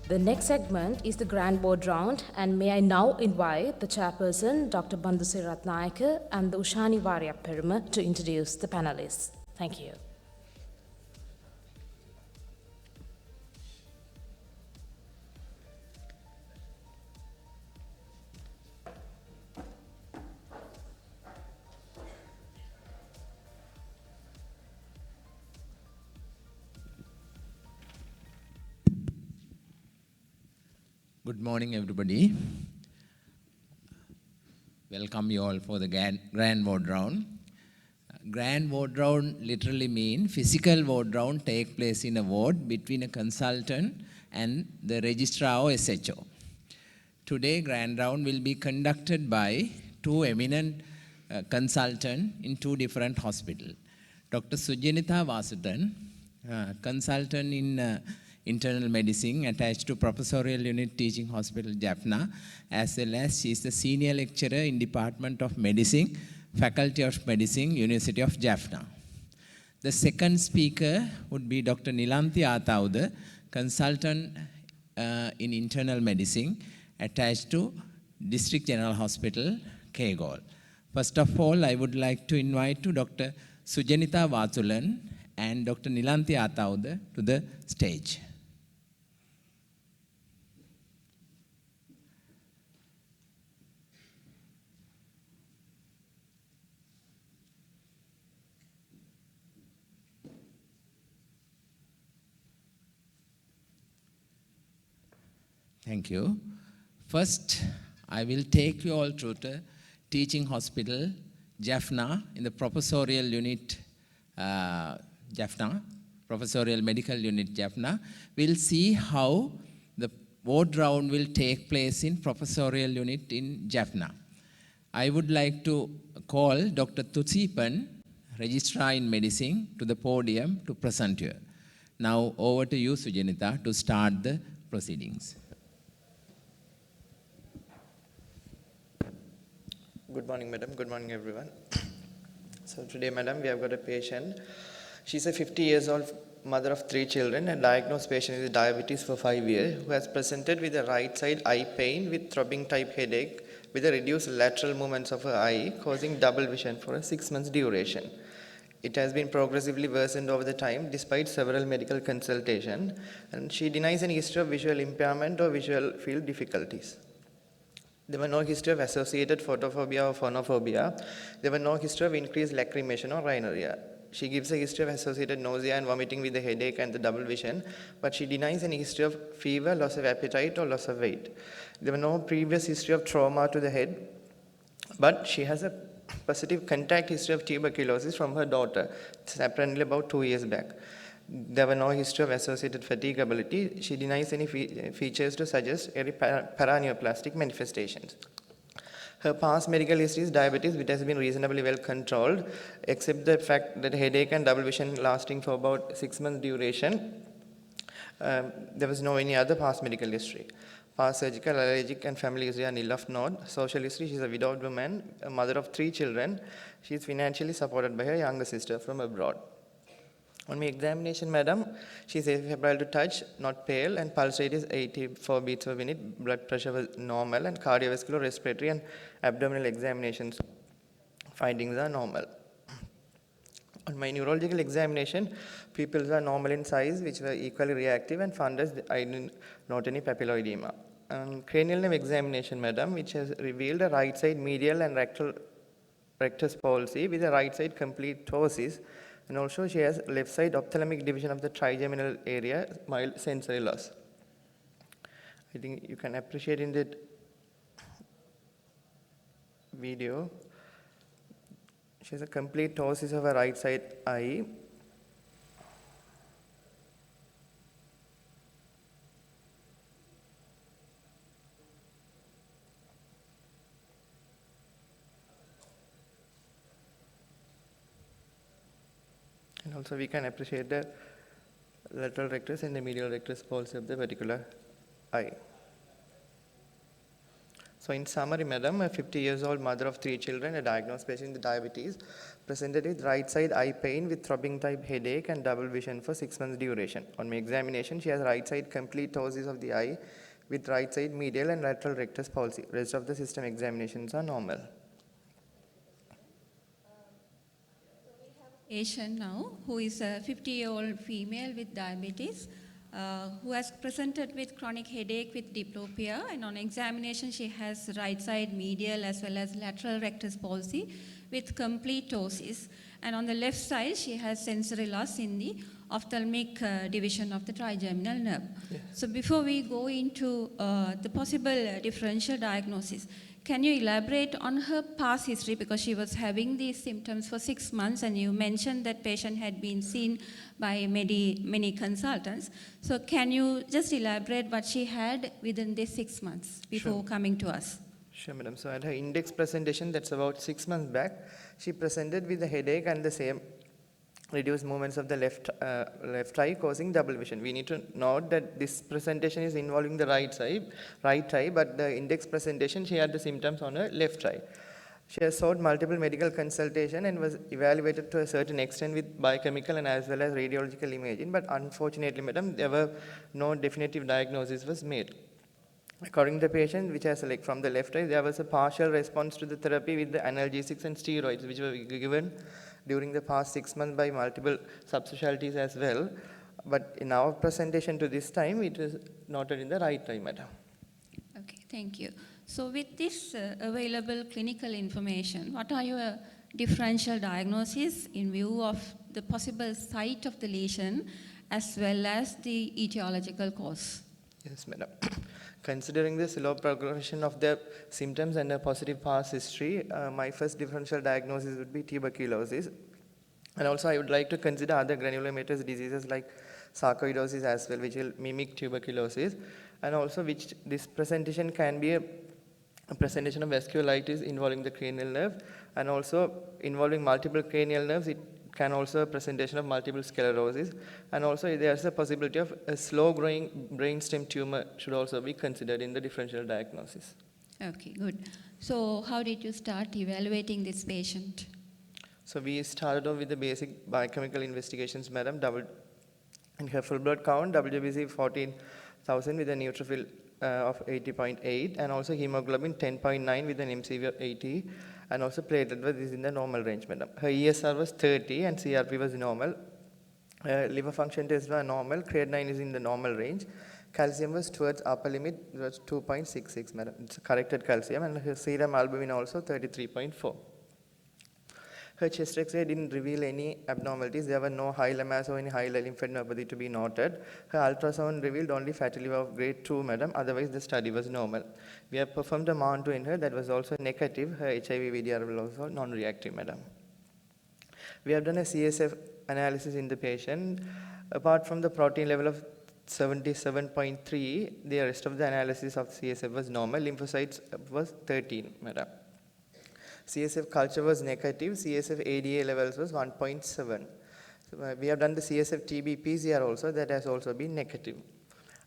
The next segment is the Grand Board Round, and may I now invite the chairperson, Dr. Bandhusi Ratnayaka, and the Ushani Varya Peruma to introduce the panelists. Thank you. Good morning, everybody. Welcome you all for the Grand Board Round. Grand Board Round literally means physical board round take place in a ward between a consultant and the registrar or SHO. Today, Grand Round will be conducted by two eminent consultants in two different hospitals. Dr. Sujanitha Vathulan, consultant in internal medicine attached to Professorial Unit Teaching Hospital, Jaffna, as well as she is the senior lecturer in Department of Medicine, Faculty of Medicine, University of Jaffna. The second speaker would be Dr. Nilanthi Athauda, consultant in internal medicine attached to District General Hospital, Kegol. First of all, I would like to invite to Dr. Sujanitha Vathulan and Dr. Nilanthi Athauda to the stage. Thank you. First, I will take you all through the teaching hospital, Jaffna, in the professorial unit, Jaffna, professorial medical unit, Jaffna. We'll see how the board round will take place in professorial unit in Jaffna. I would like to call Dr. Thusipan, registrar in medicine, to the podium to present here. Now, over to you, Sujanitha, to start the proceedings. Good morning, madam. Good morning, everyone. So today, madam, we have got a patient. She's a 50 years old mother of 3 children and diagnosed patient with diabetes for 5 years who has presented with a right side eye pain with throbbing type headache with a reduced lateral movements of her eye causing double vision for a 6 months duration. It has been progressively worsened over the time despite several medical consultations, and she denies any history of visual impairment or visual field difficulties. There were no history of associated photophobia or phonophobia. There were no history of increased lacrimation or rhinorrhea. She gives a history of associated nausea and vomiting with the headache and the double vision, but she denies any history of fever, loss of appetite, or loss of weight. There were no previous history of trauma to the head, but she has a positive contact history of tuberculosis from her daughter. It's apparently about 2 years back. There were no history of associated fatigability. She denies any features to suggest any paraneoplastic manifestations. Her past medical history is diabetes, which has been reasonably well controlled, except the fact that headache and double vision lasting for about 6 months duration. There was no any other past medical history. Past surgical, allergic, and family history are nil of note. Social history, she is a widowed woman, a mother of 3 children. She is financially supported by her younger sister from abroad. On my examination, madam, she is febrile to touch, not pale, and pulse rate is 84 beats per minute. Blood pressure was normal, and cardiovascular, respiratory, and abdominal examinations findings are normal. On my neurological examination, pupils are normal in size, which were equally reactive, and fundus, I did not any papilloedema. Cranial nerve examination, madam, which has revealed a right side medial and rectus palsy with a right side complete ptosis. And also she has left side ophthalmic division of the trigeminal area, mild sensory loss. I think you can appreciate in that video. She has a complete ptosis of her right side eye. And also we can appreciate the lateral rectus and the medial rectus palsy of the particular eye. So in summary, madam, a 50 years old mother of 3 children, a diagnosed patient with diabetes, presented with right side eye pain with throbbing type headache and double vision for 6 months duration. On my examination, she has right side complete ptosis of the eye with right side medial and lateral rectus palsy. Rest of the system examinations are normal. Patient now who is a 50-year-old female with diabetes who has presented with chronic headache with diplopia, and on examination she has right side medial as well as lateral rectus palsy with complete ptosis, and on the left side she has sensory loss in the ophthalmic division of the trigeminal nerve. Yes. So before we go into the possible differential diagnosis, can you elaborate on her past history, because she was having these symptoms for 6 months and you mentioned that patient had been seen by many consultants. So can you just elaborate what she had within these 6 months before coming to us? Sure, madam. So at her index presentation, that's about 6 months back, she presented with a headache and the same reduced movements of the left eye causing double vision. We need to note that this presentation is involving the right eye, but the index presentation, she had the symptoms on her left eye. She has sought multiple medical consultation and was evaluated to a certain extent with biochemical and as well as radiological imaging, but unfortunately, madam, there were no definitive diagnosis was made. According to the patient, which has like from the left eye, there was a partial response to the therapy with the analgesics and steroids, which were given during the past 6 months by multiple subspecialties as well. But in our presentation to this time, it is noted in the right eye, madam. Okay, thank you. So with this available clinical information, what are your differential diagnoses in view of the possible site of the lesion as well as the etiological cause? Yes, madam. Considering the slow progression of the symptoms and a positive past history, my first differential diagnosis would be tuberculosis. And also I would like to consider other granulomatous diseases like sarcoidosis as well, which will mimic tuberculosis. And also which this presentation can be a presentation of vasculitis involving the cranial nerve, and also involving multiple cranial nerves. It can also a presentation of multiple sclerosis, and also there's a possibility of a slow growing brainstem tumor should also be considered in the differential diagnosis. Okay, good. So how did you start evaluating this patient? So we started off with the basic biochemical investigations, madam. In her full blood count, WBC 14,000 with a neutrophil of 80.8, and also hemoglobin 10.9 with an MCV of 80. And also platelet was in the normal range, madam. Her ESR was 30 and CRP was normal. Liver function tests were normal. Creatinine is in the normal range. Calcium was towards upper limit, it was 2.66, madam. It's corrected calcium, and her serum albumin also 33.4. Her chest X-ray didn't reveal any abnormalities. There were no hilar mass or any hilar lymphadenopathy to be noted. Her ultrasound revealed only fatty liver of grade 2, madam. Otherwise, the study was normal. We have performed a MAN2 in her that was also negative. Her HIV VDR was also non-reactive, madam. We have done a CSF analysis in the patient. Apart from the protein level of 77.3, the rest of the analysis of CSF was normal. Lymphocytes was 13, madam. CSF culture was negative. CSF ADA levels was 1.7. So, we have done the CSF TB PCR also, that has also been negative.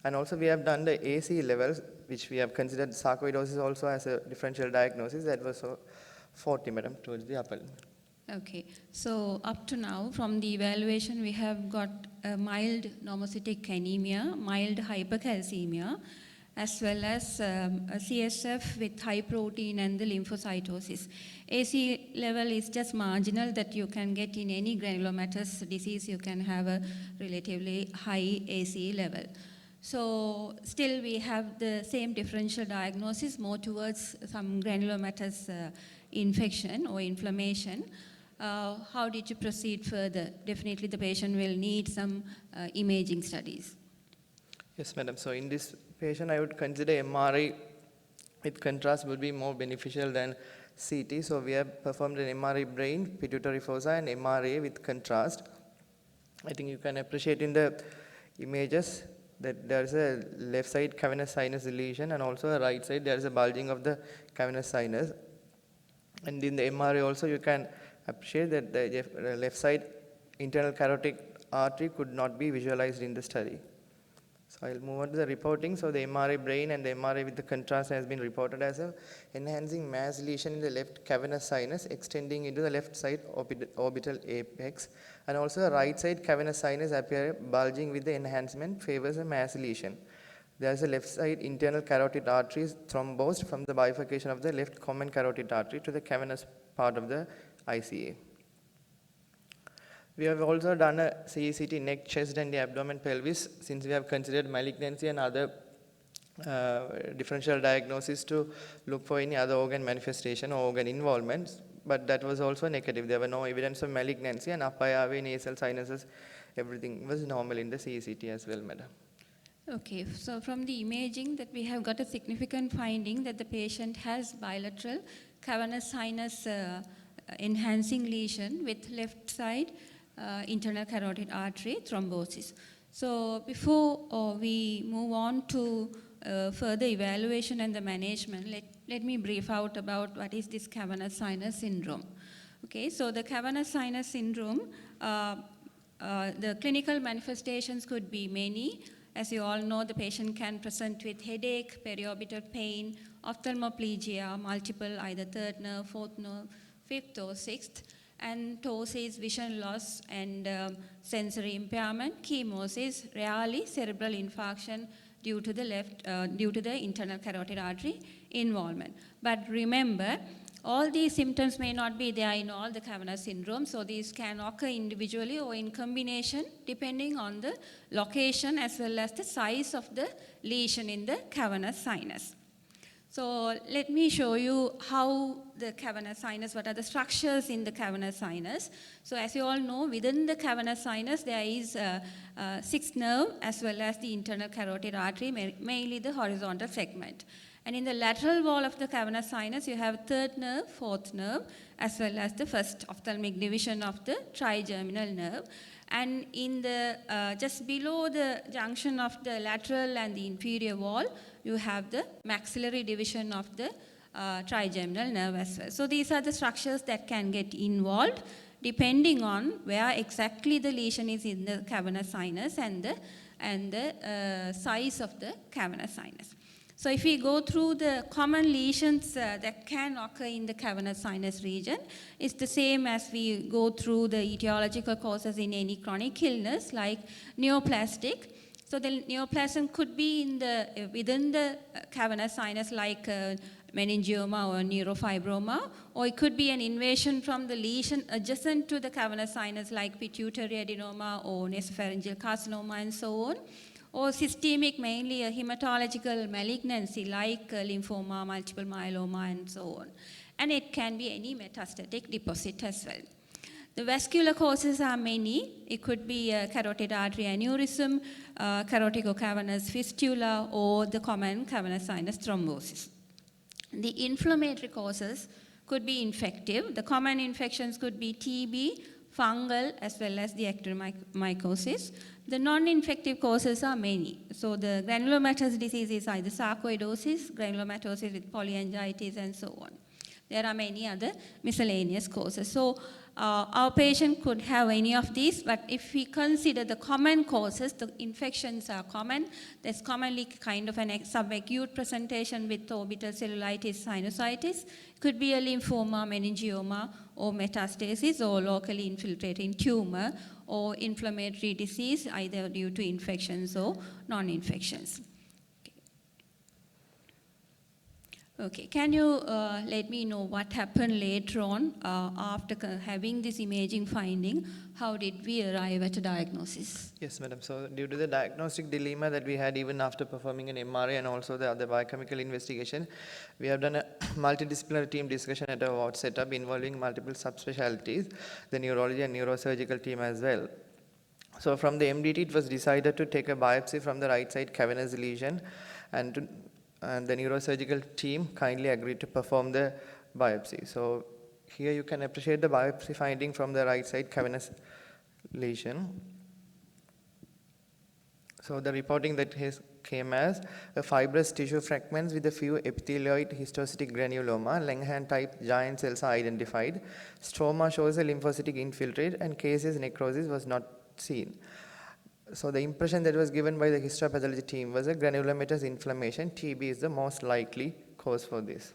And also we have done the AC levels, which we have considered sarcoidosis also as a differential diagnosis. That was 40, madam, towards the upper limit. Okay, so up to now, from the evaluation, we have got a mild normocytic anemia, mild hypercalcemia, as well as a CSF with high protein and the lymphocytosis. AC level is just marginal that you can get in any granulomatous disease. You can have a relatively high AC level. So still we have the same differential diagnosis, more towards some granulomatous infection or inflammation. How did you proceed further? Definitely the patient will need some imaging studies. Yes, madam. So in this patient, I would consider MRI with contrast would be more beneficial than CT. So we have performed an MRI brain, pituitary fossa, and MRA with contrast. I think you can appreciate in the images that there is a left side cavernous sinus lesion, and also a right side there is a bulging of the cavernous sinus. And in the MRA also you can appreciate that the left side internal carotid artery could not be visualized in the study. So I'll move on to the reporting. So the MRI brain and the MRI with the contrast has been reported as a enhancing mass lesion in the left cavernous sinus extending into the left side orbital apex, and also the right side cavernous sinus appear bulging with the enhancement favors a mass lesion. There is a left side internal carotid artery thrombosed from the bifurcation of the left common carotid artery to the cavernous part of the ICA. We have also done a CECT neck, chest and the abdomen pelvis, since we have considered malignancy and other differential diagnosis to look for any other organ manifestation or organ involvement, but that was also negative. There were no evidence of malignancy, and upper airway, nasal sinuses, everything was normal in the CECT as well, madam. Okay, so from the imaging that we have got a significant finding that the patient has bilateral cavernous sinus enhancing lesion with left side internal carotid artery thrombosis. So before we move on to further evaluation and the management, let me brief out about what is this cavernous sinus syndrome. Okay, so the cavernous sinus syndrome, the clinical manifestations could be many. As you all know, the patient can present with headache, periorbital pain, ophthalmoplegia, multiple either third nerve, fourth nerve, fifth or sixth, and ptosis, vision loss, and sensory impairment, chemosis, rarely cerebral infarction due to the internal carotid artery involvement. But remember, all these symptoms may not be there in all the cavernous syndrome, so these can occur individually or in combination depending on the location as well as the size of the lesion in the cavernous sinus. So let me show you how the cavernous sinus, what are the structures in the cavernous sinus. So as you all know, within the cavernous sinus there is a sixth nerve as well as the internal carotid artery, mainly the horizontal segment. And in the lateral wall of the cavernous sinus, you have third nerve, fourth nerve, as well as the first ophthalmic division of the trigeminal nerve. And in the just below the junction of the lateral and the inferior wall, you have the maxillary division of the trigeminal nerve as well. So these are the structures that can get involved depending on where exactly the lesion is in the cavernous sinus and the size of the cavernous sinus. So if we go through the common lesions that can occur in the cavernous sinus region, it's the same as we go through the etiological causes in any chronic illness like neoplastic. So the neoplasm could be within the cavernous sinus like meningioma or neurofibroma, or it could be an invasion from the lesion adjacent to the cavernous sinus like pituitary adenoma or nasopharyngeal carcinoma and so on. Or systemic, mainly a hematological malignancy like lymphoma, multiple myeloma, and so on. And it can be any metastatic deposit as well. The vascular causes are many. It could be a carotid artery aneurysm, caroticocavernous fistula, or the common cavernous sinus thrombosis. The inflammatory causes could be infective. The common infections could be TB, fungal, as well as the actinomycosis. The non-infective causes are many. So the granulomatous disease is either sarcoidosis, granulomatosis with polyangiitis, and so on. There are many other miscellaneous causes. So our patient could have any of these, but if we consider the common causes, the infections are common. There's commonly kind of an subacute presentation with orbital cellulitis, sinusitis. Could be a lymphoma, meningioma, or metastasis, or locally infiltrating tumor, or inflammatory disease, either due to infections or non-infections. Okay, can you let me know what happened later on after having this imaging finding? How did we arrive at a diagnosis? Yes, madam. So due to the diagnostic dilemma that we had even after performing an MRI and also the other biochemical investigation, we have done a multidisciplinary team discussion at our ward setup involving multiple subspecialties, the neurology and neurosurgical team as well. So from the MDT, it was decided to take a biopsy from the right side cavernous lesion, and the neurosurgical team kindly agreed to perform the biopsy. So here you can appreciate the biopsy finding from the right side cavernous lesion. So the reporting that came as a fibrous tissue fragments with a few epithelioid histocytic granuloma, Langhans type giant cells are identified. Stroma shows a lymphocytic infiltrate and caseous necrosis was not seen. So the impression that was given by the histopathology team was a granulomatous inflammation. TB is the most likely cause for this.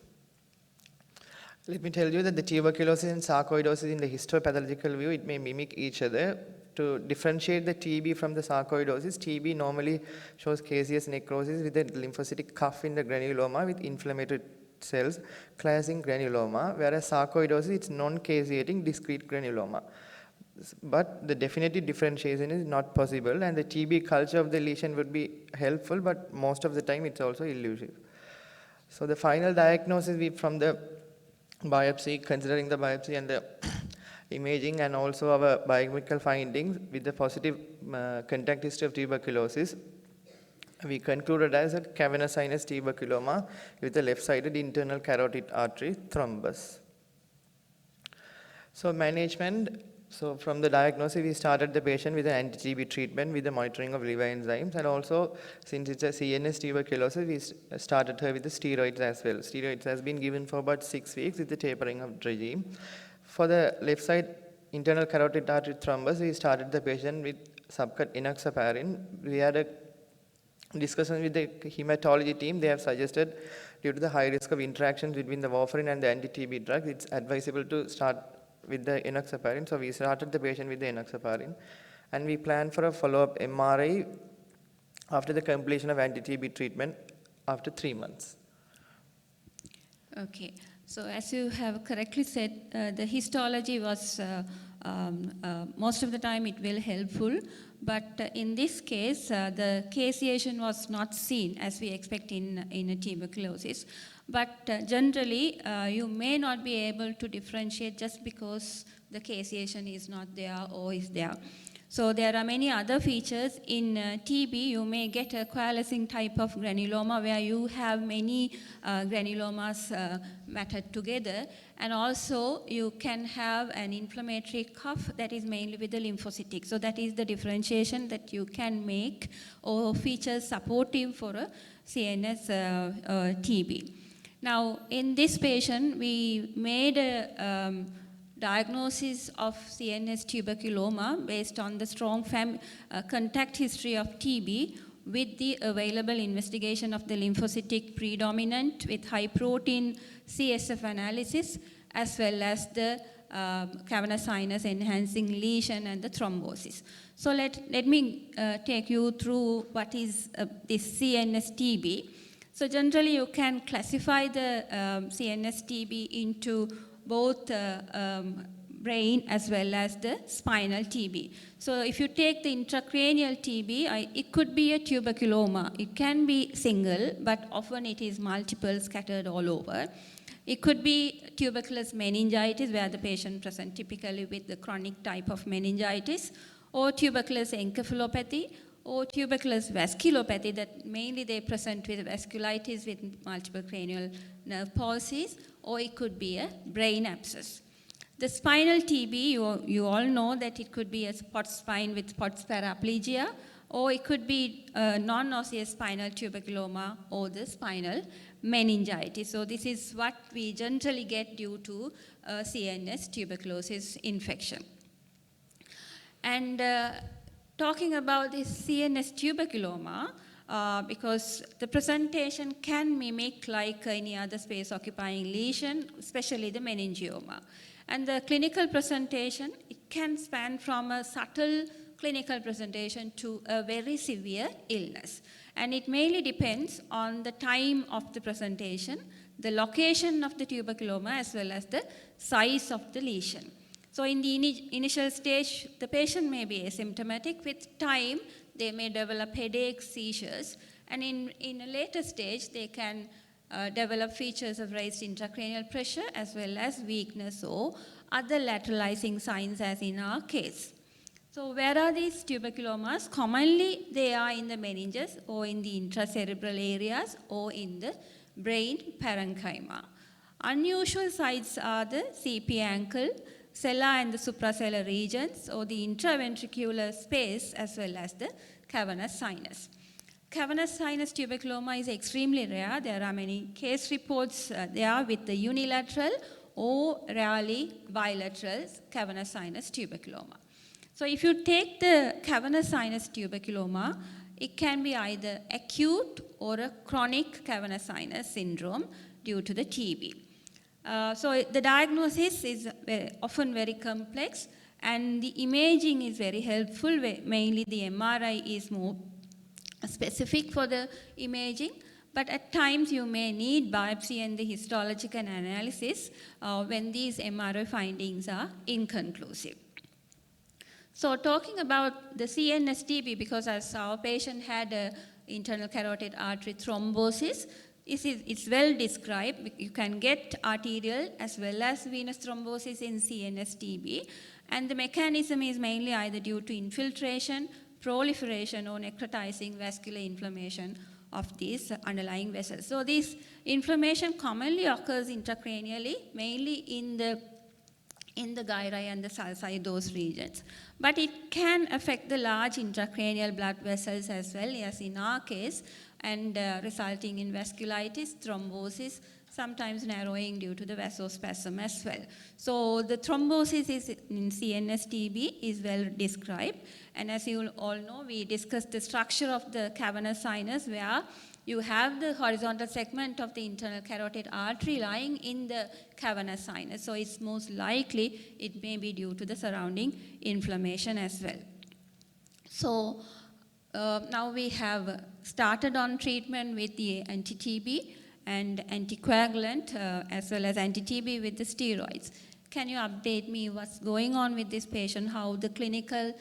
Let me tell you that the tuberculosis and sarcoidosis in the histopathological view, it may mimic each other. To differentiate the TB from the sarcoidosis, TB normally shows caseous necrosis with a lymphocytic cuff in the granuloma with inflammatory cells classing granuloma, whereas sarcoidosis, it's non-caseating discrete granuloma. But the definitive differentiation is not possible, and the TB culture of the lesion would be helpful, but most of the time it's also elusive. So the final diagnosis from the biopsy, considering the biopsy and the imaging and also our biochemical findings with the positive contact history of tuberculosis, we concluded as a cavernous sinus tuberculoma with a left-sided internal carotid artery thrombus. So management, so from the diagnosis, we started the patient with an anti-TB treatment with the monitoring of liver enzymes, and also since it's a CNS tuberculosis, we started her with the steroids as well. Steroids has been given for about 6 weeks with the tapering of regime. For the left side internal carotid artery thrombus, we started the patient with subcut enoxaparin. We had a discussion with the hematology team. They have suggested, due to the high risk of interactions between the warfarin and the anti-TB drug, it's advisable to start with the enoxaparin. So we started the patient with the enoxaparin, and we plan for a follow-up MRI after the completion of anti-TB treatment after 3 months. Okay. So as you have correctly said, the histology was most of the time it will helpful, but in this case, the caseation was not seen as we expect in a tuberculosis. But generally, you may not be able to differentiate just because the caseation is not there or is there. So there are many other features. In TB, you may get a coalescing type of granuloma where you have many granulomas matted together, and also you can have an inflammatory cuff that is mainly with the lymphocytic. So that is the differentiation that you can make, or features supportive for a CNS TB. Now, in this patient, we made a diagnosis of CNS tuberculoma based on the strong contact history of TB with the available investigation of the lymphocytic predominant with high protein CSF analysis, as well as the cavernous sinus enhancing lesion and the thrombosis. So let me take you through what is this CNS TB. So generally you can classify the CNS TB into both brain as well as the spinal TB. So if you take the intracranial TB, it could be a tuberculoma. It can be single, but often it is multiple scattered all over. It could be tuberculous meningitis, where the patient presents typically with the chronic type of meningitis, or tuberculous encephalopathy, or tuberculous vasculopathy, that mainly they present with vasculitis with multiple cranial nerve palsies, or it could be a brain abscess. The spinal TB, you all know that it could be a spot spine with spots paraplegia, or it could be a non-osseous spinal tuberculoma or the spinal meningitis. So this is what we generally get due to CNS tuberculosis infection. And talking about this CNS tuberculoma, because the presentation can mimic like any other space-occupying lesion, especially the meningioma. And the clinical presentation, it can span from a subtle clinical presentation to a very severe illness. And it mainly depends on the time of the presentation, the location of the tuberculoma, as well as the size of the lesion. So in the initial stage, the patient may be asymptomatic. With time, they may develop headaches, seizures, and in a later stage, they can develop features of raised intracranial pressure as well as weakness or other lateralizing signs, as in our case. So where are these tuberculomas? Commonly, they are in the meninges or in the intracerebral areas or in the brain parenchyma. Unusual sites are the CP ankle, sella and the suprasellar regions, or the intraventricular space, as well as the cavernous sinus. Cavernous sinus tuberculoma is extremely rare. There are many case reports there with the unilateral or rarely bilateral cavernous sinus tuberculoma. So if you take the cavernous sinus tuberculoma, it can be either acute or a chronic cavernous sinus syndrome due to the TB. So the diagnosis is often very complex, and the imaging is very helpful. Mainly the MRI is more specific for the imaging, but at times you may need biopsy and the histological analysis when these MRI findings are inconclusive. So talking about the CNS TB, because as our patient had an internal carotid artery thrombosis, it's well described. You can get arterial as well as venous thrombosis in CNS TB, and the mechanism is mainly either due to infiltration, proliferation, or necrotizing vascular inflammation of these underlying vessels. So this inflammation commonly occurs intracranially, mainly in the gyri and the sulci, those regions. But it can affect the large intracranial blood vessels as well, as in our case, and resulting in vasculitis, thrombosis, sometimes narrowing due to the vasospasm as well. So the thrombosis in CNS TB is well described. And as you all know, we discussed the structure of the cavernous sinus, where you have the horizontal segment of the internal carotid artery lying in the cavernous sinus. So it's most likely it may be due to the surrounding inflammation as well. So now we have started on treatment with the anti-TB and anticoagulant as well as anti-TB with the steroids. Can you update me what's going on with this patient, how the clinical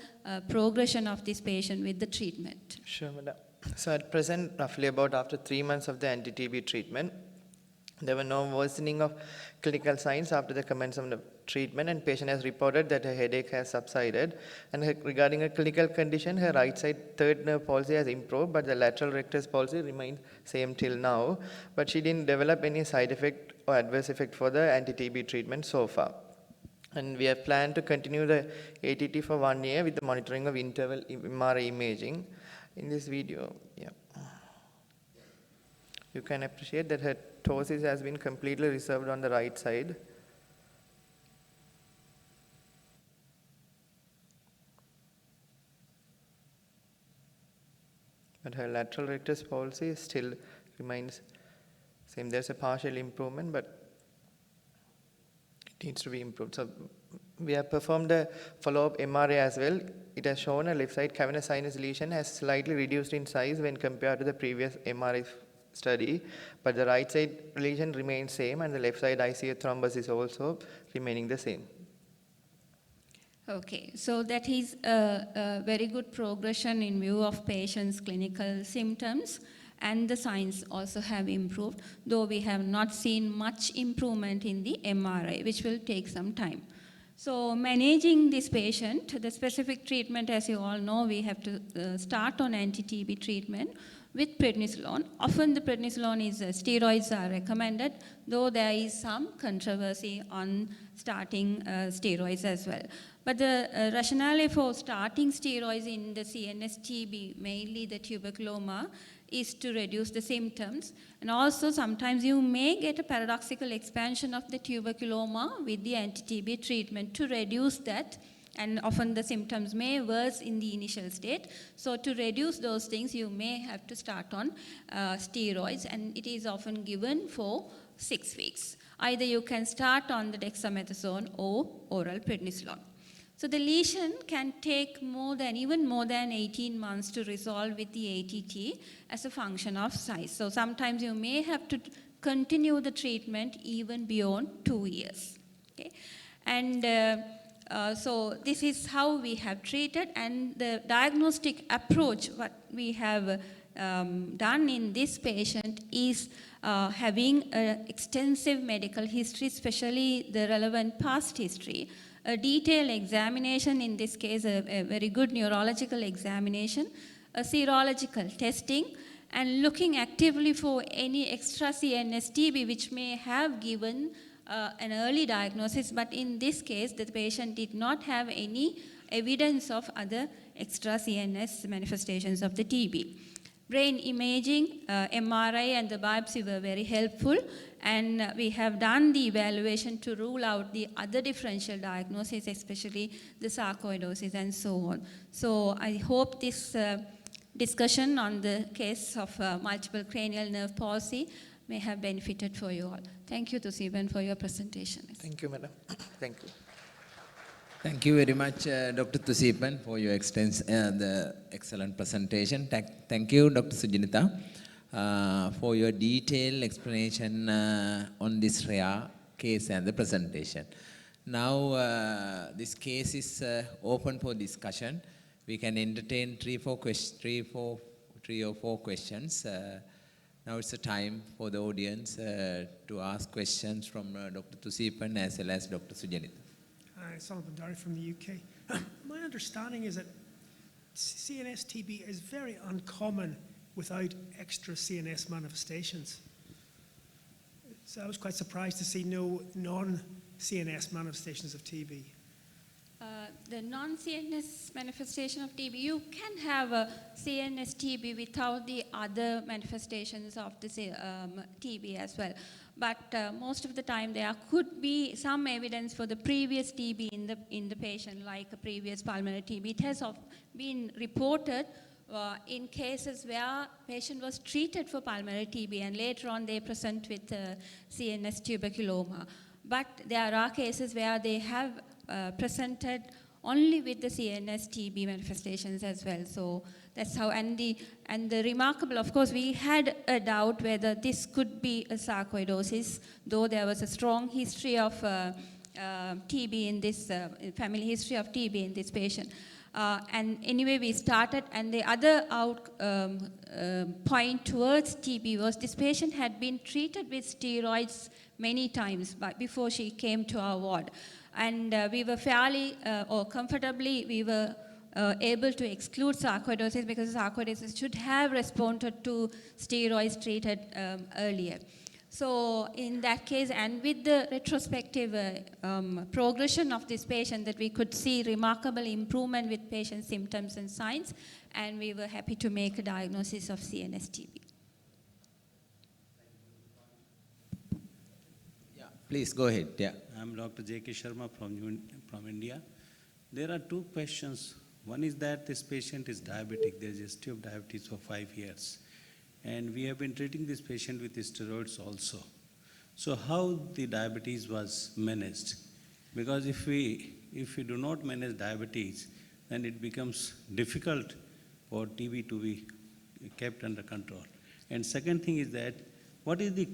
progression of this patient with the treatment? Sure, madam. So at present, roughly about after 3 months of the anti-TB treatment, there were no worsening of clinical signs after the commencement of treatment, and patient has reported that her headache has subsided. And regarding her clinical condition, her right side third nerve palsy has improved, but the lateral rectus palsy remains same till now. But she didn't develop any side effect or adverse effect for the anti-TB treatment so far. And we have planned to continue the ATT for 1 year with the monitoring of interval MRI imaging. In this video, you can appreciate that her ptosis has been completely resolved on the right side. But her lateral rectus palsy still remains same. There's a partial improvement, but it needs to be improved. So we have performed a follow-up MRI as well. It has shown a left side cavernous sinus lesion has slightly reduced in size when compared to the previous MRI study, but the right side lesion remains same, and the left side ICA thrombus is also remaining the same. Okay, so that is a very good progression in view of patients' clinical symptoms, and the signs also have improved, though we have not seen much improvement in the MRI, which will take some time. So managing this patient, the specific treatment, as you all know, we have to start on anti-TB treatment with prednisolone. Often the prednisolone steroids are recommended, though there is some controversy on starting steroids as well. But the rationale for starting steroids in the CNS TB, mainly the tuberculoma, is to reduce the symptoms. And also sometimes you may get a paradoxical expansion of the tuberculoma with the anti-TB treatment to reduce that, and often the symptoms may worsen in the initial state. So to reduce those things, you may have to start on steroids, and it is often given for 6 weeks. Either you can start on the dexamethasone or oral prednisolone. So the lesion can take even more than 18 months to resolve with the ATT as a function of size. So sometimes you may have to continue the treatment even beyond 2 years. Okay? And so this is how we have treated, and the diagnostic approach, what we have done in this patient is having an extensive medical history, especially the relevant past history, a detailed examination, in this case a very good neurological examination, a serological testing, and looking actively for any extra CNS TB which may have given an early diagnosis, but in this case the patient did not have any evidence of other extra CNS manifestations of the TB. brain imaging, MRI and the biopsy were very helpful, and we have done the evaluation to rule out the other differential diagnoses, especially the sarcoidosis and so on. So I hope this discussion on the case of multiple cranial nerve palsy may have benefited for you all. Thank you, Thusipan, for your presentation. Thank you, madam. Thank you. Thank you very much, Dr. Thusipan, for your the excellent presentation. Thank you, Dr. Sujanitha, for your detailed explanation on this rare case and the presentation. Now, this case is open for discussion. We can entertain three or four questions. Now it's the time for the audience to ask questions from Dr. Thusipan as well as Dr. Sujanitha. Hi, Solomon Dari from the UK. My understanding is that CNS TB is very uncommon without extra CNS manifestations. So I was quite surprised to see no non-CNS manifestations of TB. The non-CNS manifestation of TB, you can have a CNS TB without the other manifestations of the TB as well. But most of the time there could be some evidence for the previous TB in the patient, like a previous pulmonary TB. It has been reported in cases where patient was treated for pulmonary TB and later on they present with CNS tuberculoma. But there are cases where they have presented only with the CNS TB manifestations as well. So that's how, and the remarkable, of course, we had a doubt whether this could be a sarcoidosis, though there was a strong history of TB in this, family history of TB in this patient. And anyway, we started, and the other point towards TB was this patient had been treated with steroids many times before she came to our ward. And we were fairly or comfortably, we were able to exclude sarcoidosis because sarcoidosis should have responded to steroids treated earlier. So in that case, and with the retrospective progression of this patient, that we could see remarkable improvement with patient symptoms and signs, and we were happy to make a diagnosis of CNS TB. Yeah, please go ahead. Yeah. I'm Dr. J.K. Sharma from India. There are two questions. One is that this patient is diabetic. There is a history of diabetes for 5 years. And we have been treating this patient with steroids also. So how the diabetes was managed? Because if we do not manage diabetes, then it becomes difficult for TB to be kept under control. And second thing is that, what is the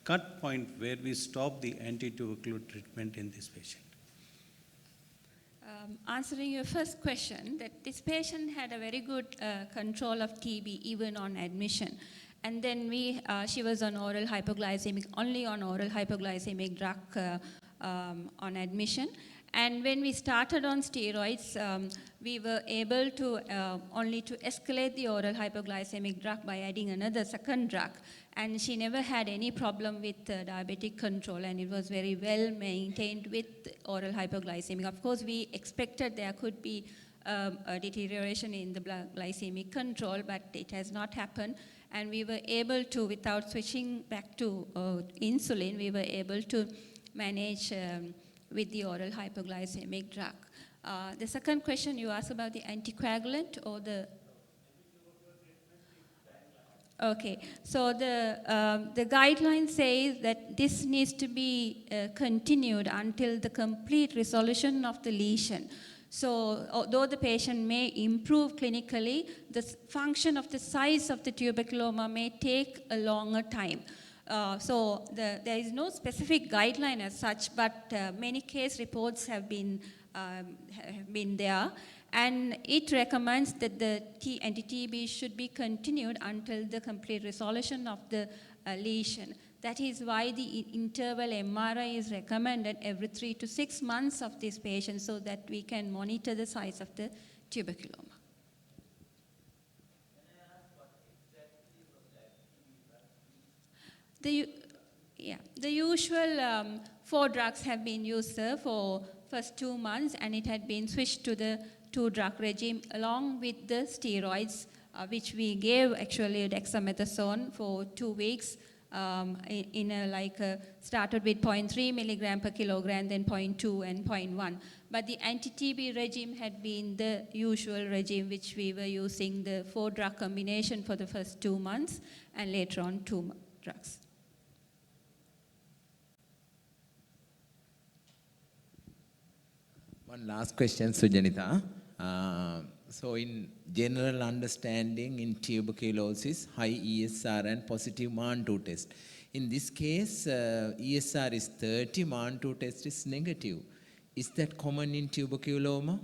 cut point where we stop the anti-tubercular treatment in this patient? Answering your first question, that this patient had a very good control of TB even on admission. And then she was on oral hypoglycemic, only on oral hypoglycemic drug on admission. And when we started on steroids, we were able to only to escalate the oral hypoglycemic drug by adding another second drug. And she never had any problem with diabetic control, and it was very well maintained with oral hypoglycemic. Of course, we expected there could be a deterioration in the blood glycemic control, but it has not happened. And we were able to, without switching back to insulin, we were able to manage with the oral hypoglycemic drug. The second question you asked about the anticoagulant or the... Okay, so the guideline says that this needs to be continued until the complete resolution of the lesion. So although the patient may improve clinically, the function of the size of the tuberculoma may take a longer time. So there is no specific guideline as such, but many case reports have been there, and it recommends that the anti-TB should be continued until the complete resolution of the lesion. That is why the interval MRI is recommended every 3 to 6 months of this patient, so that we can monitor the size of the tuberculoma. The usual 4 drugs have been used, sir, for first 2 months, and it had been switched to the 2-drug regime along with the steroids which we gave actually dexamethasone for 2 weeks. Started with 0.3 milligram per kilogram, then 0.2 and 0.1. But the anti-TB regime had been the usual regime, which we were using the 4-drug combination for the first 2 months, and later on 2 drugs. One last question, Sujanitha. So in general understanding in tuberculosis, high ESR and positive MAN2 test. In this case, ESR is 30, MAN2 test is negative. Is that common in tuberculoma?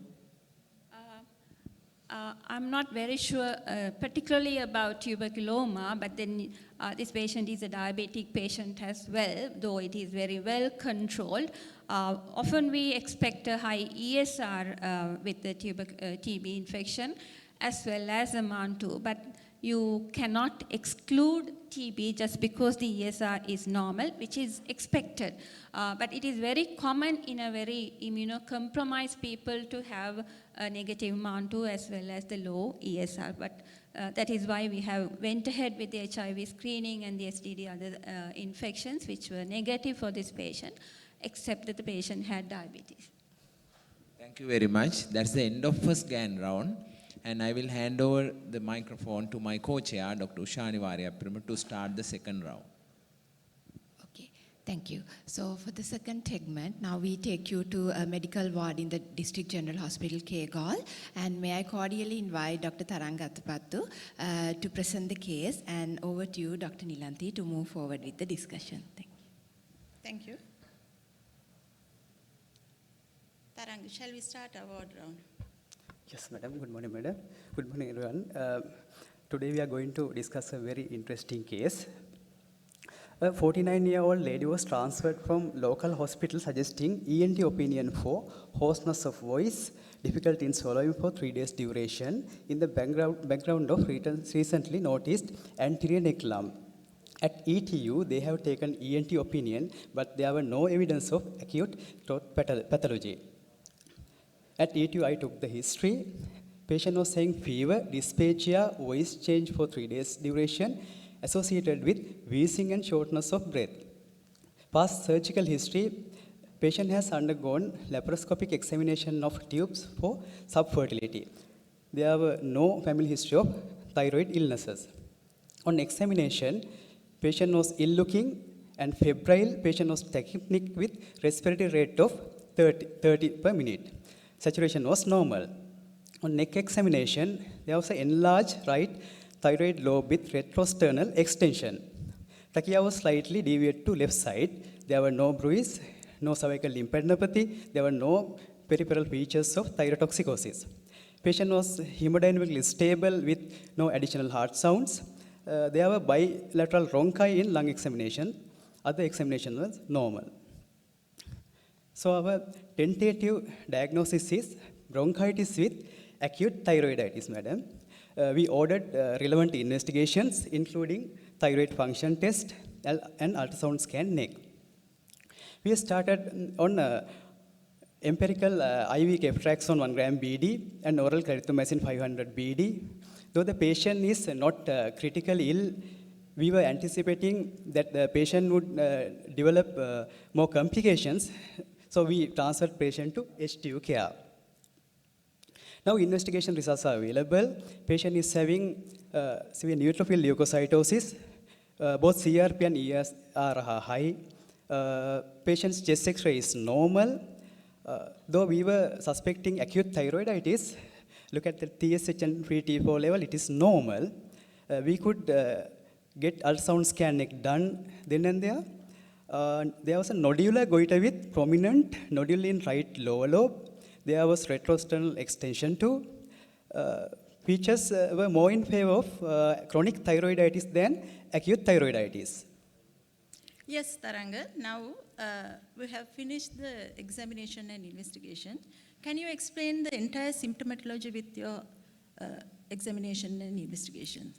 I'm not very sure particularly about tuberculoma, but then this patient is a diabetic patient as well, though it is very well controlled. Often we expect a high ESR with the TB infection as well as a MAN2, but you cannot exclude TB just because the ESR is normal, which is expected. But it is very common in a very immunocompromised people to have a negative MAN2 as well as the low ESR. But that is why we have went ahead with the HIV screening and the STD other infections which were negative for this patient, except that the patient had diabetes. Thank you very much. That's the end of first GAN round. And I will hand over the microphone to my co-chair, Dr. Sujanitha, to start the second round. Okay, thank you. So for the second segment, now we take you to a medical ward in the District General Hospital, Kegal. And may I cordially invite Dr. Tharanga Athapattu to present the case. And over to you, Dr. Nilanthi, to move forward with the discussion. Thank you. Thank you. Tharanga, shall we start our ward round? Yes, madam. Good morning, madam. Good morning, everyone. Today we are going to discuss a very interesting case. A 49-year-old lady was transferred from local hospital suggesting ENT opinion for hoarseness of voice, difficulty in swallowing for 3 days duration in the background of recently noticed anterior neck lump. At ETU, they have taken ENT opinion, but there were no evidence of acute throat pathology. At ETU, I took the history. Patient was saying fever, dysphagia, voice change for 3 days duration, associated with wheezing and shortness of breath. Past surgical history, patient has undergone laparoscopic examination of tubes for subfertility. There were no family history of thyroid illnesses. On examination, patient was ill-looking and febrile. Patient was tachypneic with respiratory rate of 30 per minute. Saturation was normal. On neck examination, there was an enlarged right thyroid lobe with retrosternal extension. Trachea was slightly deviated to left side. There were no bruise, no cervical lymphadenopathy. There were no peripheral features of thyrotoxicosis. Patient was hemodynamically stable with no additional heart sounds. There were bilateral bronchi in lung examination. Other examination was normal. So our tentative diagnosis is bronchitis with acute thyroiditis, madam. We ordered relevant investigations, including thyroid function test and ultrasound scan neck. We started on empirical IV ceftriaxone 1 gram BD and oral clarithromycin 500 BD. Though the patient is not critically ill, we were anticipating that the patient would develop more complications. So we transferred patient to HTU care. Now investigation results are available. Patient is having severe neutrophil leukocytosis. Both CRP and ES are high. Patient's chest X-ray is normal. Though we were suspecting acute thyroiditis, look at the TSH and free T4 level, it is normal. We could get ultrasound scan neck done then and there. There was a nodular goiter with prominent nodule in right lower lobe. There was retrosternal extension too. Features were more in favor of chronic thyroiditis than acute thyroiditis. Yes, Tharanga. Now we have finished the examination and investigation. Can you explain the entire symptomatology with your examination and investigation?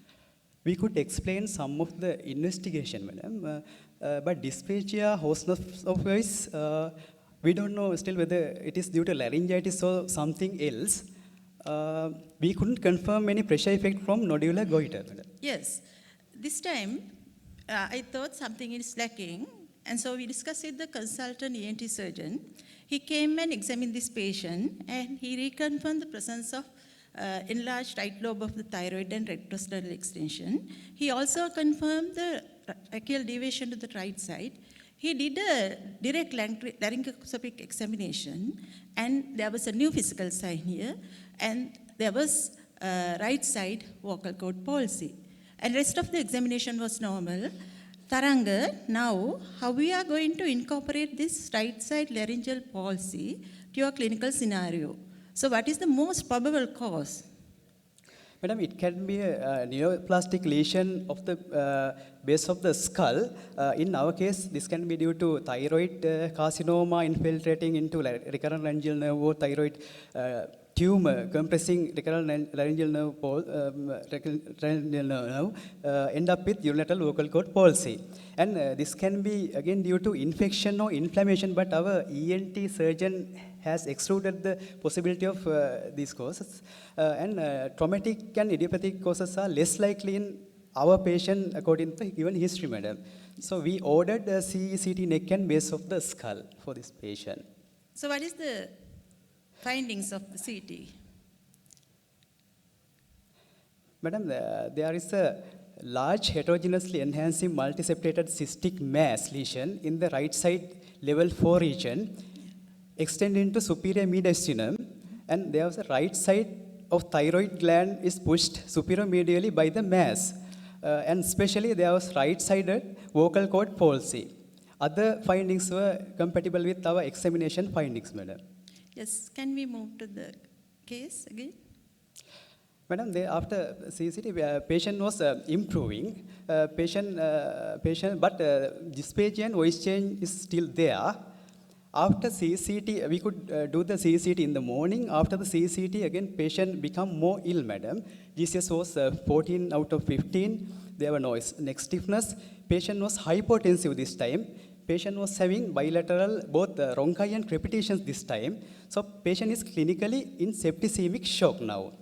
We could explain some of the investigation, madam. But dysphagia, hoarseness of voice, we don't know still whether it is due to laryngitis or something else. We couldn't confirm any pressure effect from nodular goiter, madam. Yes. This time, I thought something is lacking, and so we discussed with the consultant ENT surgeon. He came and examined this patient, and he reconfirmed the presence of enlarged right lobe of the thyroid and retrosternal extension. He also confirmed the axial deviation to the right side. He did a direct laryngoscopic examination, and there was a new physical sign here, and there was right side vocal cord palsy. And rest of the examination was normal. Tharanga, now how we are going to incorporate this right side laryngeal palsy to your clinical scenario? So what is the most probable cause? Madam, it can be a neoplastic lesion of the base of the skull. In our case, this can be due to thyroid carcinoma infiltrating into recurrent laryngeal nerve or thyroid tumor compressing recurrent laryngeal nerve, end up with unilateral vocal cord palsy. And this can be again due to infection or inflammation, but our ENT surgeon has excluded the possibility of these causes. And traumatic and idiopathic causes are less likely in our patient according to the given history, madam. So we ordered a CECT neck and base of the skull for this patient. So what is the findings of the CT? Madam, there is a large heterogeneously enhancing multiseparated cystic mass lesion in the right side level 4 region, extending to superior mediastinum, and there was a right side of thyroid gland is pushed superior medially by the mass, and especially there was right-sided vocal cord palsy. Other findings were compatible with our examination findings, madam. Yes, can we move to the case again? Madam, after CCT, patient was improving. But dysphagia and voice change is still there. After CCT, we could do the CCT in the morning. After the CCT, again, patient become more ill, madam. GCS was 14 out of 15. There were no neck stiffness. Patient was hypotensive this time. Patient was having bilateral, both rhonchi and crepitations this time. So patient is clinically in septicemic shock now.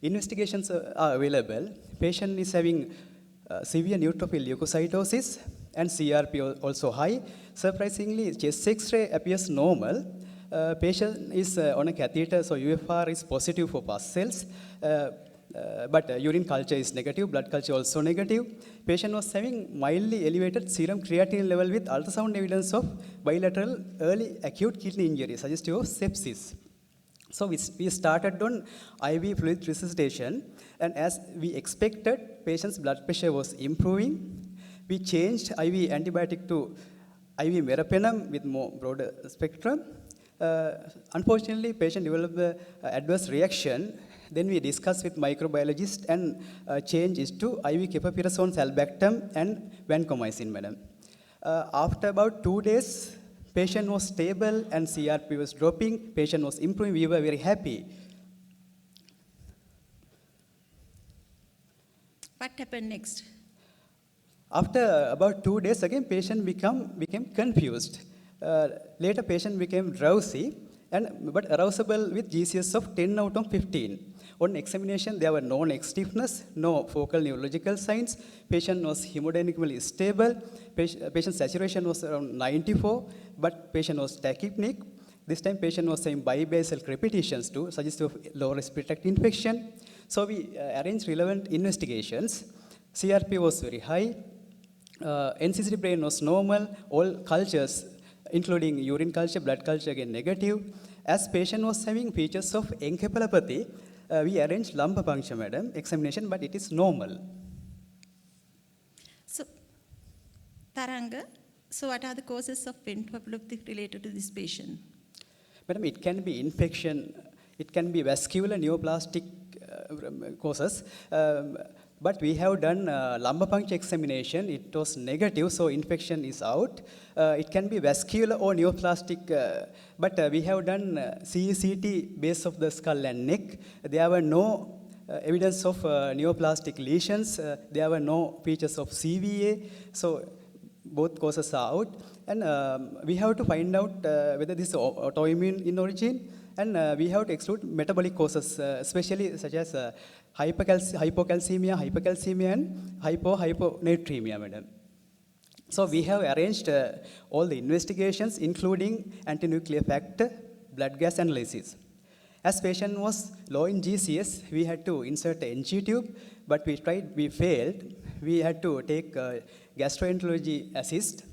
Investigations are available. Patient is having severe neutrophil leukocytosis and CRP also high. Surprisingly, chest X-ray appears normal. Patient is on a catheter, so UFR is positive for pus cells. But urine culture is negative, blood culture also negative. Patient was having mildly elevated serum creatinine level with ultrasound evidence of bilateral early acute kidney injury, suggestive of sepsis. So we started on IV fluid resuscitation, and as we expected, patient's blood pressure was improving. We changed IV antibiotic to IV meropenem with more broader spectrum. Unfortunately, patient developed the adverse reaction. Then we discussed with microbiologist and change is to IV cephapirasone sulbactam and vancomycin, madam. After about 2 days, patient was stable and CRP was dropping. Patient was improving. We were very happy. What happened next? After about 2 days, again, patient became confused. Later, patient became drowsy, but arousable with GCS of 10 out of 15. On examination, there were no neck stiffness, no focal neurological signs. Patient was hemodynamically stable. Patient saturation was around 94, but patient was tachypneic. This time, patient was saying bibasal crepitations too, suggestive of lower respiratory tract infection. So we arranged relevant investigations. CRP was very high. NCCT brain was normal. All cultures, including urine culture, blood culture, again negative. As patient was having features of encephalopathy, we arranged lumbar puncture, madam, examination, but it is normal. So, Tharanga, so what are the causes of encephalopathy related to this patient? Madam, it can be infection, it can be vascular neoplastic causes, but we have done lumbar puncture examination. It was negative, so infection is out. It can be vascular or neoplastic, but we have done CECT base of the skull and neck. There were no evidence of neoplastic lesions. There were no features of CVA, so both causes are out. And we have to find out whether this is autoimmune in origin. And we have to exclude metabolic causes, especially such as hypocalcemia, hypercalcemia, and hyponatremia, madam. So we have arranged all the investigations, including antinuclear factor, blood gas analysis. As patient was low in GCS, we had to insert a NG tube, but we failed. We had to take gastroenterology assist.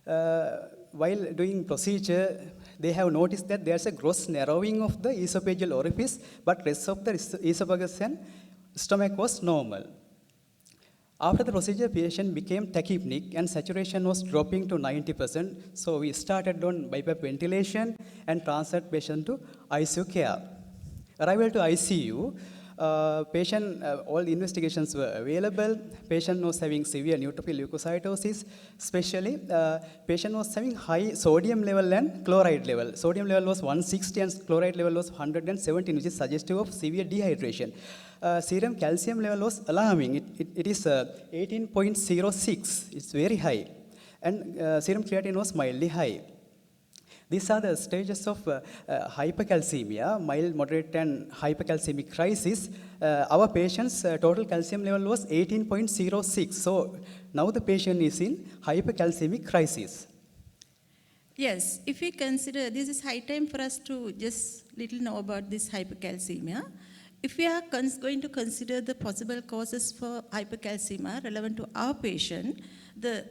While doing procedure, they have noticed that there's a gross narrowing of the esophageal orifice, but rest of the esophagus and stomach was normal. After the procedure, patient became tachypneic and saturation was dropping to 90%. So we started on BiPAP ventilation and transferred patient to ICU care. Arrival to ICU, patient, all the investigations were available. Patient was having severe neutrophil leukocytosis. Especially, patient was having high sodium level and chloride level. Sodium level was 160 and chloride level was 117, which is suggestive of severe dehydration. Serum calcium level was alarming. It is 18.06. It's very high. And serum creatinine was mildly high. These are the stages of hypercalcemia, mild, moderate, and hypercalcemic crisis. Our patient's total calcium level was 18.06. So now the patient is in hypercalcemic crisis. Yes, if we consider, this is high time for us to just little know about this hypercalcemia. If we are going to consider the possible causes for hypercalcemia relevant to our patient, the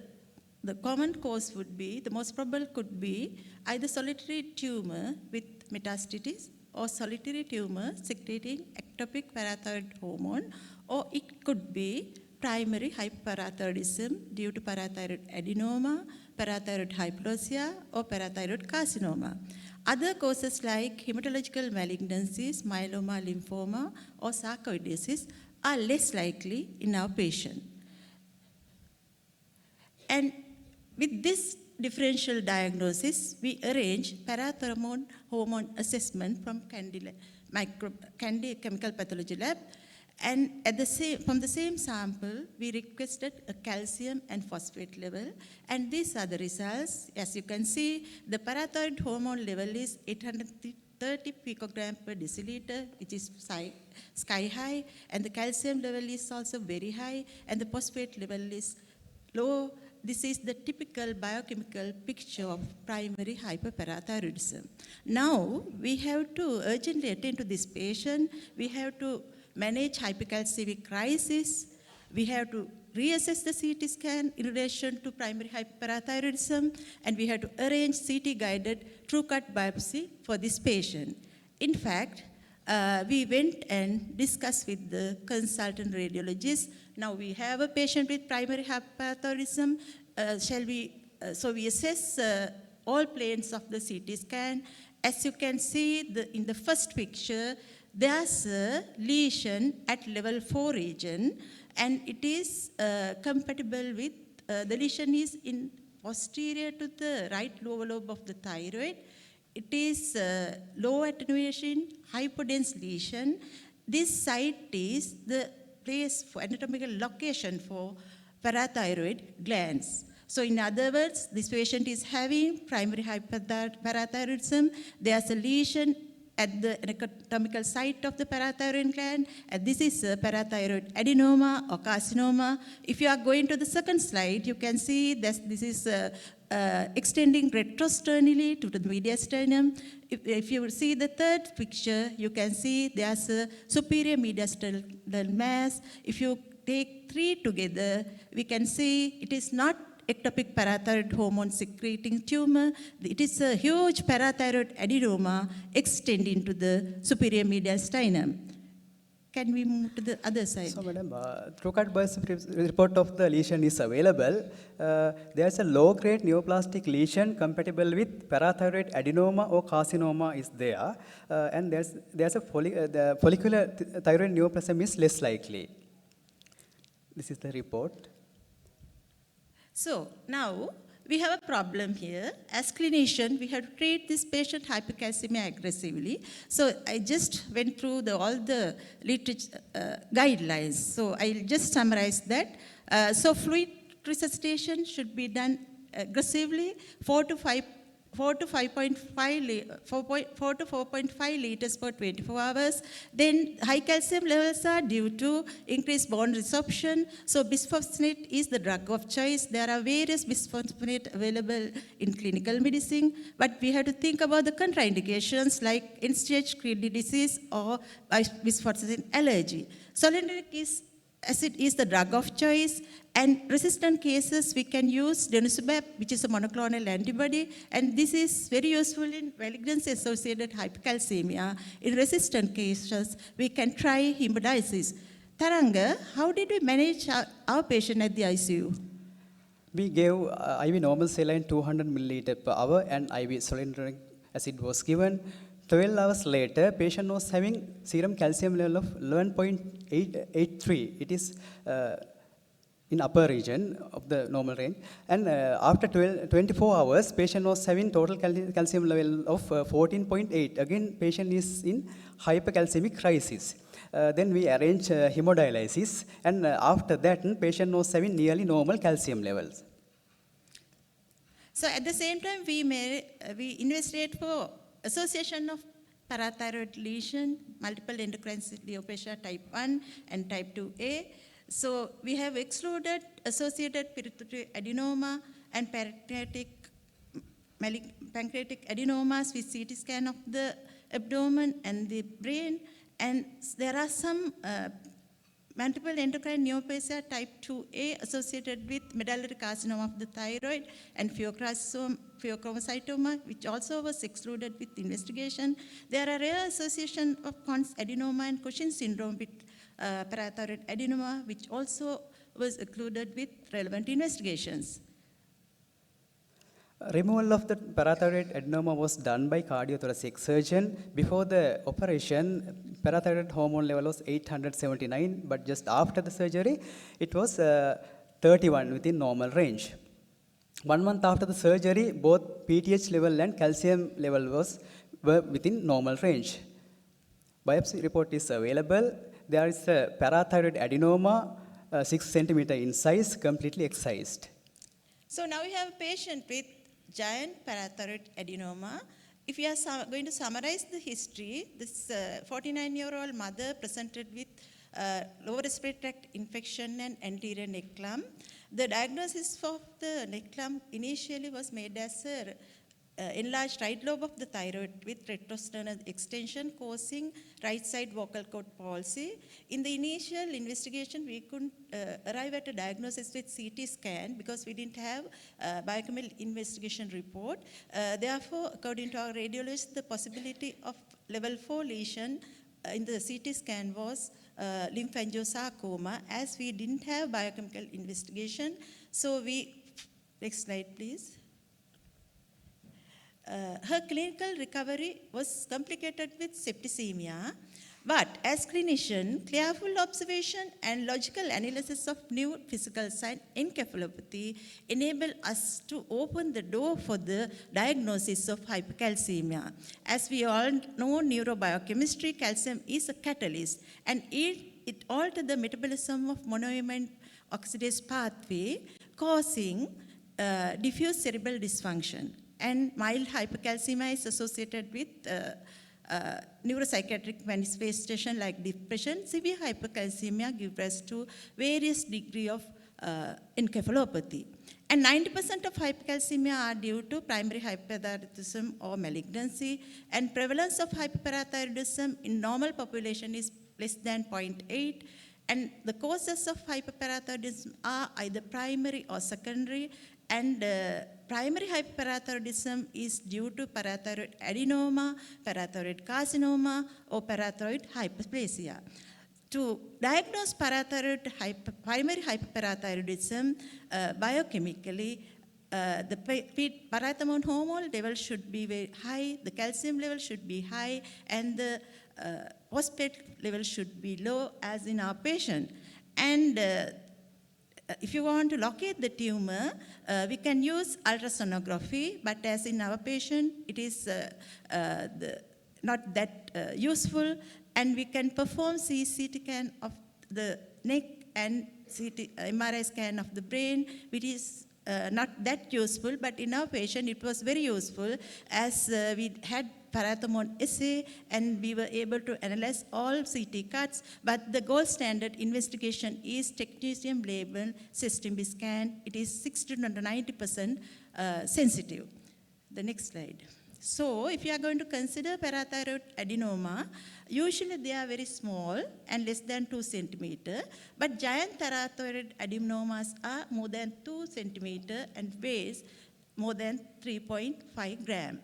common cause would be, the most probable could be either solitary tumor with metastasis or solitary tumor secreting ectopic parathyroid hormone, or it could be primary hyperparathyroidism due to parathyroid adenoma, parathyroid hyperosia, or parathyroid carcinoma. Other causes like hematological malignancies, myeloma, lymphoma, or sarcoidosis are less likely in our patient. And with this differential diagnosis, we arrange parathyroid hormone assessment from Candy Chemical Pathology Lab. And from the same sample, we requested a calcium and phosphate level. And these are the results. As you can see, the parathyroid hormone level is 830 picogram per deciliter, which is sky high. And the calcium level is also very high. And the phosphate level is low. This is the typical biochemical picture of primary hyperparathyroidism. Now, we have to urgently attend to this patient. We have to manage hypercalcemic crisis. We have to reassess the CT scan in relation to primary hyperparathyroidism, and we have to arrange CT-guided true-cut biopsy for this patient. In fact, we went and discussed with the consultant radiologist. Now we have a patient with primary hyperparathyroidism. So we assess all planes of the CT scan. As you can see in the first picture, there's a lesion at level 4 region, and it is compatible with, the lesion is in posterior to the right lower lobe of the thyroid. It is low attenuation, hypodense lesion. This site is the place for anatomical location for parathyroid glands. So in other words, this patient is having primary hyperparathyroidism. There's a lesion at the anatomical site of the parathyroid gland, and this is a parathyroid adenoma or carcinoma. If you are going to the second slide, you can see that this is extending retrosternally to the mediasternum. If you see the third picture, you can see there's a superior mediastinal mass. If you take three together, we can see it is not ectopic parathyroid hormone secreting tumor. It is a huge parathyroid adenoma extending to the superior mediastinum. Can we move to the other side? So, madam, true-cut biopsy report of the lesion is available. There's a low-grade neoplastic lesion compatible with parathyroid adenoma or carcinoma is there, and there's the follicular thyroid neoplasm is less likely. This is the report. So now we have a problem here. As clinician, we have to treat this patient hypercalcemia aggressively. So I just went through all the literature guidelines. So I'll just summarize that. So fluid resuscitation should be done aggressively, 4 to 5 4 to 4.5 liters per 24 hours. Then high calcium levels are due to increased bone resorption. So bisphosphonate is the drug of choice. There are various bisphosphonate available in clinical medicine, but we have to think about the contraindications like end-stage kidney disease or bisphosphonate allergy. Zoledronic acid is the drug of choice, and resistant cases we can use denosumab, which is a monoclonal antibody, and this is very useful in malignancy-associated hypercalcemia. In resistant cases, we can try hemodialysis. Tharanga, how did we manage our patient at the ICU? We gave IV normal saline 200 milliliter per hour and IV zoledronic acid was given. 12 hours later, patient was having serum calcium level of 11.83. It is in upper region of the normal range. And after 24 hours, patient was having total calcium level of 14.8. Again, patient is in hypercalcemic crisis. Then we arrange hemodialysis, and after that, patient was having nearly normal calcium levels. So at the same time, we investigate for association of parathyroid lesion, multiple endocrine neoplasia type 1 and type 2A. So we have excluded associated pituitary adenoma and pancreatic adenomas with CT scan of the abdomen and the brain. And there are some multiple endocrine neoplasia type 2A associated with medullary carcinoma of the thyroid and pheochromocytoma, which also was excluded with investigation. There are rare association of Con's adenoma and Cushing syndrome with parathyroid adenoma, which also was included with relevant investigations. Removal of the parathyroid adenoma was done by cardiothoracic surgeon. Before the operation, parathyroid hormone level was 879, but just after the surgery, it was 31 within normal range. 1 month after the surgery, both PTH level and calcium level were within normal range. Biopsy report is available. There is a parathyroid adenoma, 6 centimeter in size, completely excised. So now we have a patient with giant parathyroid adenoma. If we are going to summarize the history, this 49-year-old mother presented with lower respiratory tract infection and anterior neck lump. The diagnosis for the neck lump initially was made as a enlarged right lobe of the thyroid with retrosternal extension causing right side vocal cord palsy. In the initial investigation, we couldn't arrive at a diagnosis with CT scan because we didn't have biochemical investigation report. Therefore, according to our radiologist, the possibility of level 4 lesion in the CT scan was lymphangiosarcoma, as we didn't have biochemical investigation. So next slide please. Her clinical recovery was complicated with septicemia, but as clinician, careful observation and logical analysis of new physical sign encephalopathy enable us to open the door for the diagnosis of hypercalcemia. As we all know, neurobiochemistry, calcium is a catalyst, and it alters the metabolism of monoamine oxidase pathway, causing diffuse cerebral dysfunction. And mild hypercalcemia is associated with neuropsychiatric manifestation like depression. Severe hypercalcemia gives rise to various degree of encephalopathy. And 90% of hypercalcemia are due to primary hyperparathyroidism or malignancy, and prevalence of hyperparathyroidism in normal population is less than 0.8. And the causes of hyperparathyroidism are either primary or secondary, and primary hyperparathyroidism is due to parathyroid adenoma, parathyroid carcinoma, or parathyroid hyperplasia. To diagnose primary hyperparathyroidism biochemically, the parathyroid hormone level should be very high, the calcium level should be high, and the phosphate level should be low, as in our patient. And if you want to locate the tumor, we can use ultrasonography, but as in our patient, it is not that useful, and we can perform CT scan of the neck and MRI scan of the brain, which is not that useful, but in our patient it was very useful as we had parathormone assay and we were able to analyze all CT cuts, but the gold standard investigation is technetium labeled systemic scan. It is 60 to 90% sensitive. The next slide. So if you are going to consider parathyroid adenoma, usually they are very small and less than 2 centimeter, but giant parathyroid adenomas are more than 2 centimeter and weighs more than 3.5 gram.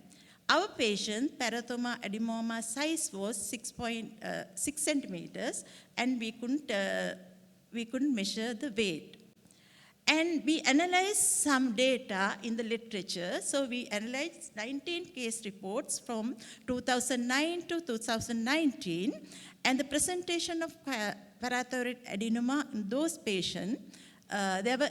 Our patient parathorma adenoma size was 6 centimeters, and we couldn't measure the weight. And we analyzed some data in the literature. So we analyzed 19 case reports from 2009 to 2019, and the presentation of parathyroid adenoma in those patients, there were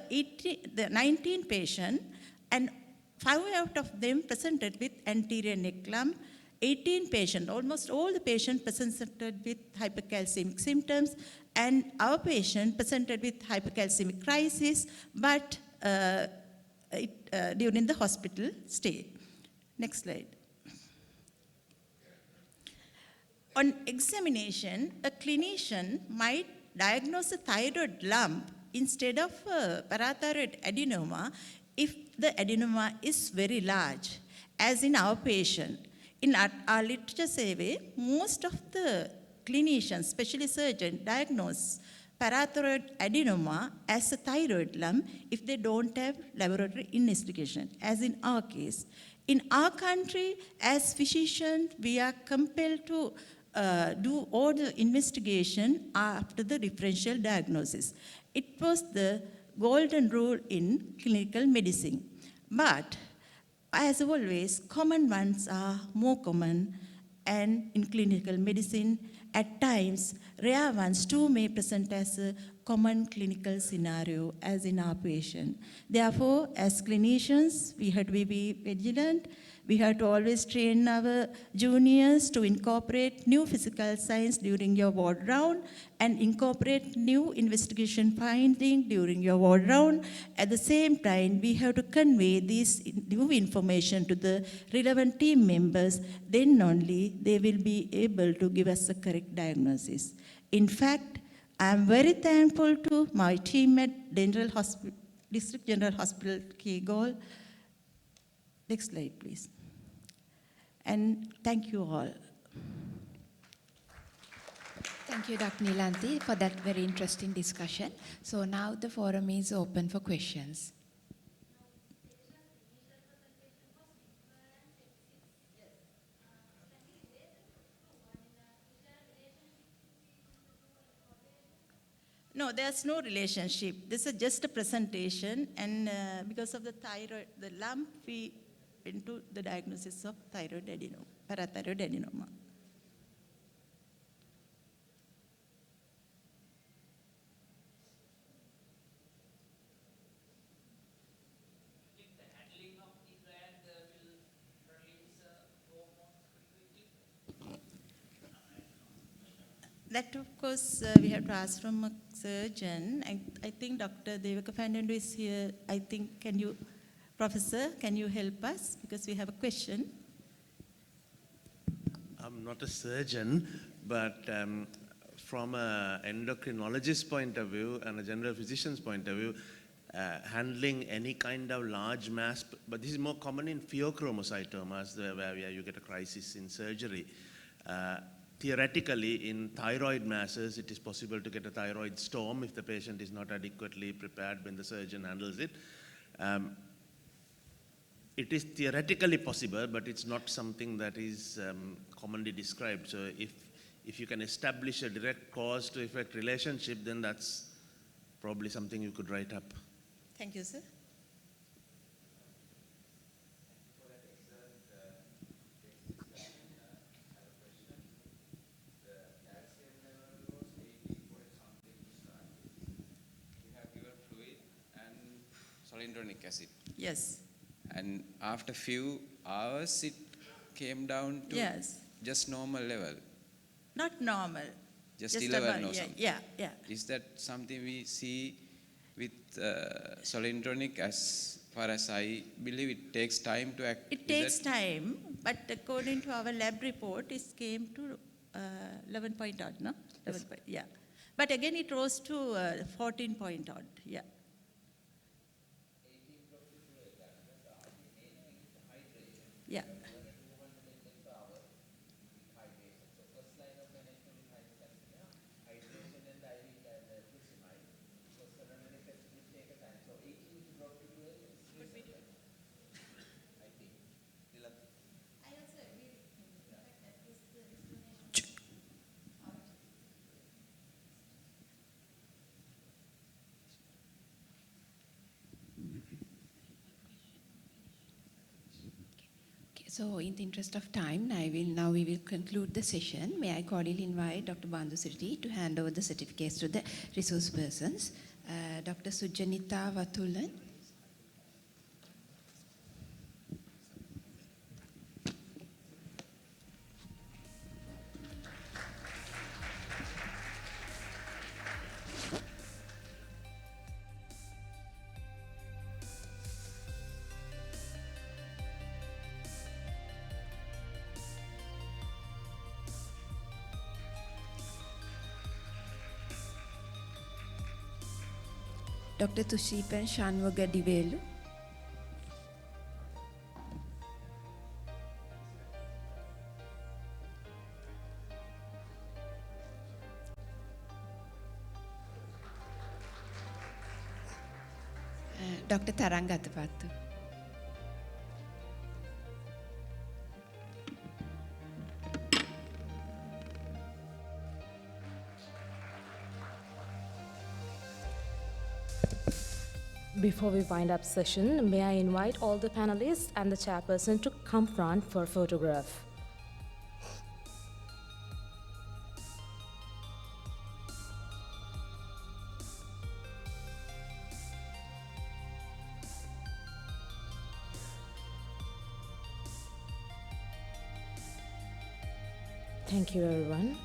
19 patients, and 5 out of them presented with anterior neck lump. 18 patients, almost all the patients presented with hypercalcemic symptoms, and our patient presented with hypercalcemic crisis, but during the hospital stay. Next slide. On examination, a clinician might diagnose a thyroid lump instead of parathyroid adenoma if the adenoma is very large, as in our patient. In our literature survey, most of the clinicians, especially surgeons, diagnose parathyroid adenoma as a thyroid lump if they don't have laboratory investigation, as in our case. In our country, as physicians, we are compelled to do all the investigation after the differential diagnosis. It was the golden rule in clinical medicine. But as always, common ones are more common, and in clinical medicine, at times, rare ones too may present as a common clinical scenario, as in our patient. Therefore, as clinicians, we have to be vigilant. We have to always train our juniors to incorporate new physical science during your ward round and incorporate new investigation finding during your ward round. At the same time, we have to convey this new information to the relevant team members. Then only they will be able to give us a correct diagnosis. In fact, I am very thankful to my team at District General Hospital, Kegol. Next slide, please. And thank you all. Thank you, Dr. Nilanthi, for that very interesting discussion. So now the forum is open for questions. No, there's no relationship. This is just a presentation, and because of the thyroid, the lump, we went to the diagnosis of thyroid adenoma, parathyroid adenoma. That, of course, we have to ask from a surgeon. I think Dr. Devaka Fernando is here. I think, Professor, can you help us? Because we have a question. I'm not a surgeon, but from an endocrinologist's point of view and a general physician's point of view, handling any kind of large mass, but this is more common in pheochromocytomas, where you get a crisis in surgery. Theoretically, in thyroid masses, it is possible to get a thyroid storm if the patient is not adequately prepared when the surgeon handles it. It is theoretically possible, but it's not something that is commonly described. So if you can establish a direct cause to effect relationship, then that's probably something you could write up. Thank you, sir. Zoledronic acid. Yes. And after few hours, it came down to just normal level. Not normal. Just 11 or something. Yeah. Is that something we see with Solintonic, as far as I believe, it takes time to act. It takes time, but according to our lab report, it came to 11 point odd, no? 11 point, yeah. But again, it rose to 14 point odd, yeah. Yeah. So in the interest of time, we will conclude the session. May I cordially invite Dr. Bandusirti to hand over the certificates to the resource persons. Dr. Sujanitha Vathulan. Dr. Tushipan Shanwagadivelu. Dr. Tharanga Athapattu. Before we wind up session, may I invite all the panelists and the chairperson to come front for a photograph. Thank you, everyone.